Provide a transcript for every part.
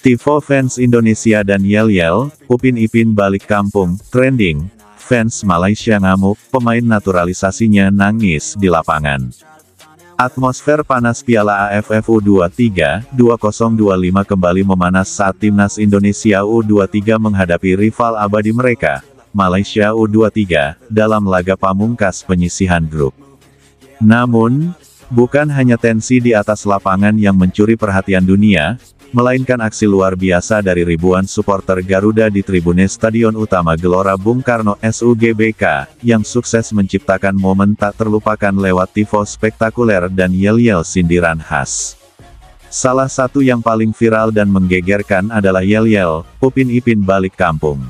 Tifo fans Indonesia dan yel-yel, Upin Ipin balik kampung, trending, fans Malaysia ngamuk, pemain naturalisasinya nangis di lapangan. Atmosfer panas Piala AFF U23 2025 kembali memanas saat timnas Indonesia U23 menghadapi rival abadi mereka, Malaysia U23, dalam laga pamungkas penyisihan grup. Namun, bukan hanya tensi di atas lapangan yang mencuri perhatian dunia, melainkan aksi luar biasa dari ribuan supporter Garuda di tribune Stadion Utama Gelora Bung Karno SUGBK, yang sukses menciptakan momen tak terlupakan lewat tifo spektakuler dan yel-yel sindiran khas. Salah satu yang paling viral dan menggegerkan adalah yel-yel, Upin Ipin balik kampung,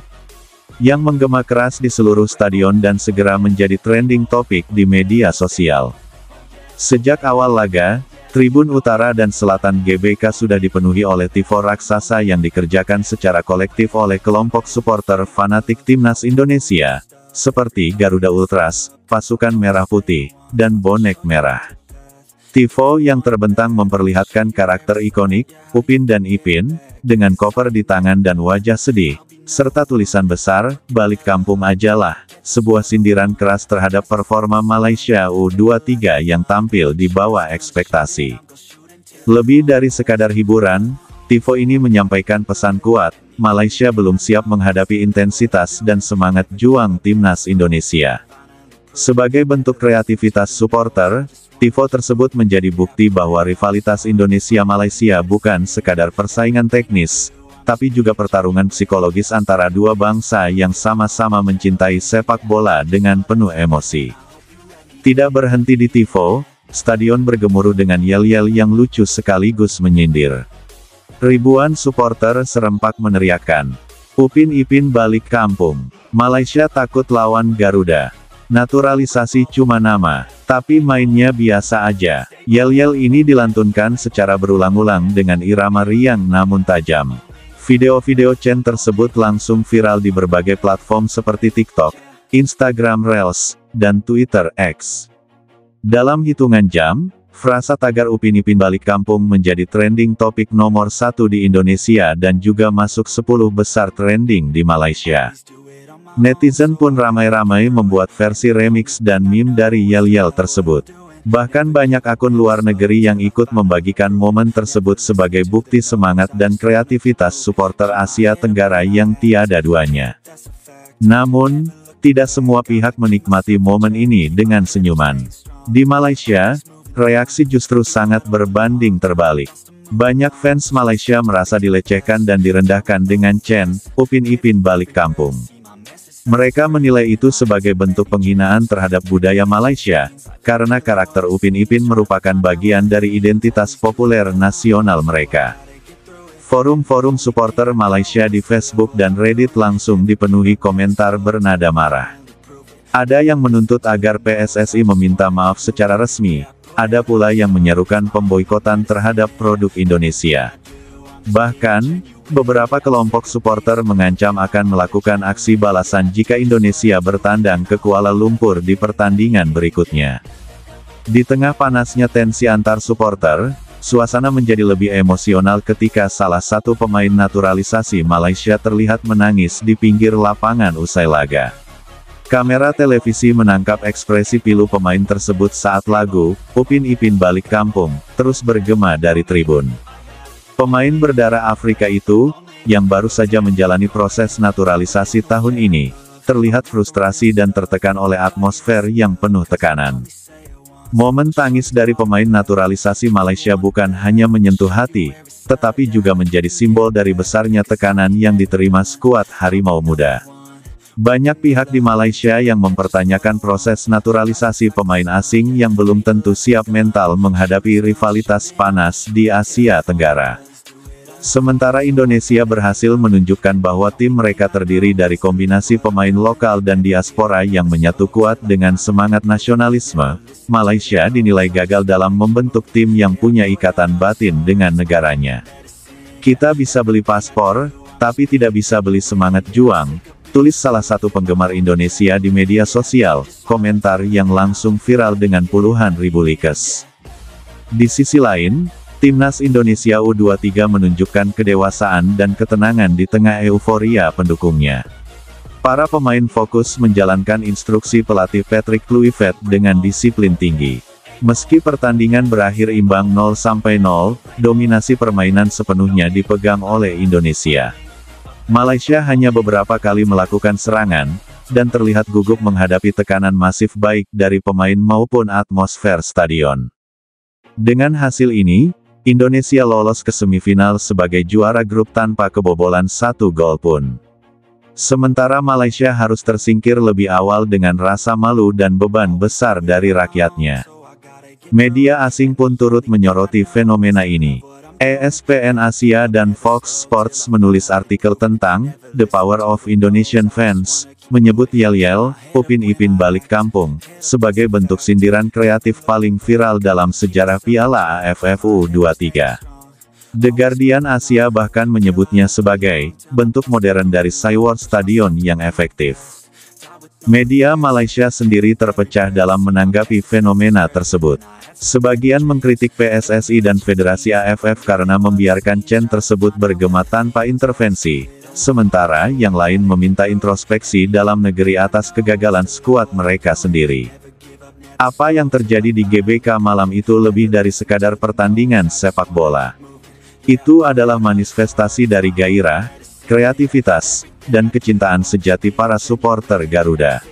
yang menggema keras di seluruh stadion dan segera menjadi trending topik di media sosial. Sejak awal laga, Tribun Utara dan Selatan GBK sudah dipenuhi oleh tifo raksasa yang dikerjakan secara kolektif oleh kelompok supporter fanatik timnas Indonesia, seperti Garuda Ultras, Pasukan Merah Putih, dan Bonek Merah. Tifo yang terbentang memperlihatkan karakter ikonik, Upin dan Ipin, dengan koper di tangan dan wajah sedih, serta tulisan besar, "Balik kampung ajalah", sebuah sindiran keras terhadap performa Malaysia U23 yang tampil di bawah ekspektasi. Lebih dari sekadar hiburan, tifo ini menyampaikan pesan kuat, Malaysia belum siap menghadapi intensitas dan semangat juang timnas Indonesia. Sebagai bentuk kreativitas supporter, tifo tersebut menjadi bukti bahwa rivalitas Indonesia-Malaysia bukan sekadar persaingan teknis, tapi juga pertarungan psikologis antara dua bangsa yang sama-sama mencintai sepak bola dengan penuh emosi. Tidak berhenti di tifo, stadion bergemuruh dengan yel-yel yang lucu sekaligus menyindir. Ribuan supporter serempak meneriakkan, "Upin Ipin balik kampung, Malaysia takut lawan Garuda. Naturalisasi cuma nama, tapi mainnya biasa aja." Yel-yel ini dilantunkan secara berulang-ulang dengan irama riang namun tajam. Video-video Chen tersebut langsung viral di berbagai platform seperti TikTok, Instagram Reels, dan Twitter X. Dalam hitungan jam, frasa tagar Upin Ipin balik kampung menjadi trending topik nomor 1 di Indonesia dan juga masuk 10 besar trending di Malaysia. Netizen pun ramai-ramai membuat versi remix dan meme dari yel-yel tersebut. Bahkan banyak akun luar negeri yang ikut membagikan momen tersebut sebagai bukti semangat dan kreativitas supporter Asia Tenggara yang tiada duanya. Namun, tidak semua pihak menikmati momen ini dengan senyuman. Di Malaysia, reaksi justru sangat berbanding terbalik. Banyak fans Malaysia merasa dilecehkan dan direndahkan dengan Chen, Upin Ipin balik kampung. Mereka menilai itu sebagai bentuk penghinaan terhadap budaya Malaysia, karena karakter Upin Ipin merupakan bagian dari identitas populer nasional mereka. Forum-forum supporter Malaysia di Facebook dan Reddit langsung dipenuhi komentar bernada marah. Ada yang menuntut agar PSSI meminta maaf secara resmi, ada pula yang menyerukan pemboikotan terhadap produk Indonesia. Bahkan, beberapa kelompok supporter mengancam akan melakukan aksi balasan jika Indonesia bertandang ke Kuala Lumpur di pertandingan berikutnya. Di tengah panasnya tensi antar supporter, suasana menjadi lebih emosional ketika salah satu pemain naturalisasi Malaysia terlihat menangis di pinggir lapangan usai laga. Kamera televisi menangkap ekspresi pilu pemain tersebut saat lagu "Upin Ipin balik kampung" terus bergema dari tribun. Pemain berdarah Afrika itu, yang baru saja menjalani proses naturalisasi tahun ini, terlihat frustrasi dan tertekan oleh atmosfer yang penuh tekanan. Momen tangis dari pemain naturalisasi Malaysia bukan hanya menyentuh hati, tetapi juga menjadi simbol dari besarnya tekanan yang diterima skuad Harimau Muda. Banyak pihak di Malaysia yang mempertanyakan proses naturalisasi pemain asing yang belum tentu siap mental menghadapi rivalitas panas di Asia Tenggara. Sementara Indonesia berhasil menunjukkan bahwa tim mereka terdiri dari kombinasi pemain lokal dan diaspora yang menyatu kuat dengan semangat nasionalisme, Malaysia dinilai gagal dalam membentuk tim yang punya ikatan batin dengan negaranya. "Kita bisa beli paspor, tapi tidak bisa beli semangat juang," tulis salah satu penggemar Indonesia di media sosial, komentar yang langsung viral dengan puluhan ribu likes. Di sisi lain, Timnas Indonesia U23 menunjukkan kedewasaan dan ketenangan di tengah euforia pendukungnya. Para pemain fokus menjalankan instruksi pelatih Patrick Kluivert dengan disiplin tinggi. Meski pertandingan berakhir imbang 0-0, dominasi permainan sepenuhnya dipegang oleh Indonesia. Malaysia hanya beberapa kali melakukan serangan, dan terlihat gugup menghadapi tekanan masif baik dari pemain maupun atmosfer stadion. Dengan hasil ini, Indonesia lolos ke semifinal sebagai juara grup tanpa kebobolan 1 gol pun. Sementara Malaysia harus tersingkir lebih awal dengan rasa malu dan beban besar dari rakyatnya. Media asing pun turut menyoroti fenomena ini. ESPN Asia dan Fox Sports menulis artikel tentang The Power of Indonesian Fans, menyebut yel-yel, upin-ipin balik kampung, sebagai bentuk sindiran kreatif paling viral dalam sejarah Piala AFF U23. The Guardian Asia bahkan menyebutnya sebagai bentuk modern dari Skyward Stadion yang efektif. Media Malaysia sendiri terpecah dalam menanggapi fenomena tersebut. Sebagian mengkritik PSSI dan Federasi AFF karena membiarkan chant tersebut bergema tanpa intervensi, sementara yang lain meminta introspeksi dalam negeri atas kegagalan skuad mereka sendiri. Apa yang terjadi di GBK malam itu lebih dari sekadar pertandingan sepak bola. Itu adalah manifestasi dari gairah, kreativitas, dan kecintaan sejati para supporter Garuda.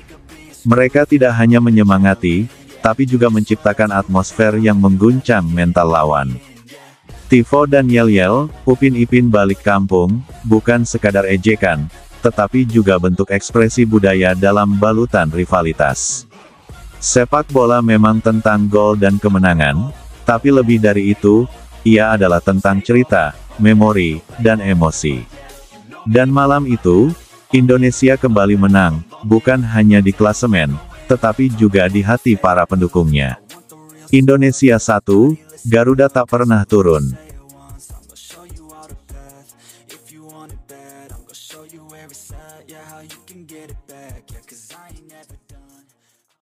Mereka tidak hanya menyemangati, tapi juga menciptakan atmosfer yang mengguncang mental lawan. Tifo dan yel-yel, upin-ipin balik kampung, bukan sekadar ejekan, tetapi juga bentuk ekspresi budaya dalam balutan rivalitas. Sepak bola memang tentang gol dan kemenangan, tapi lebih dari itu, ia adalah tentang cerita, memori, dan emosi. Dan malam itu, Indonesia kembali menang, bukan hanya di klasemen, tetapi juga di hati para pendukungnya. Indonesia 1, Garuda tak pernah turun.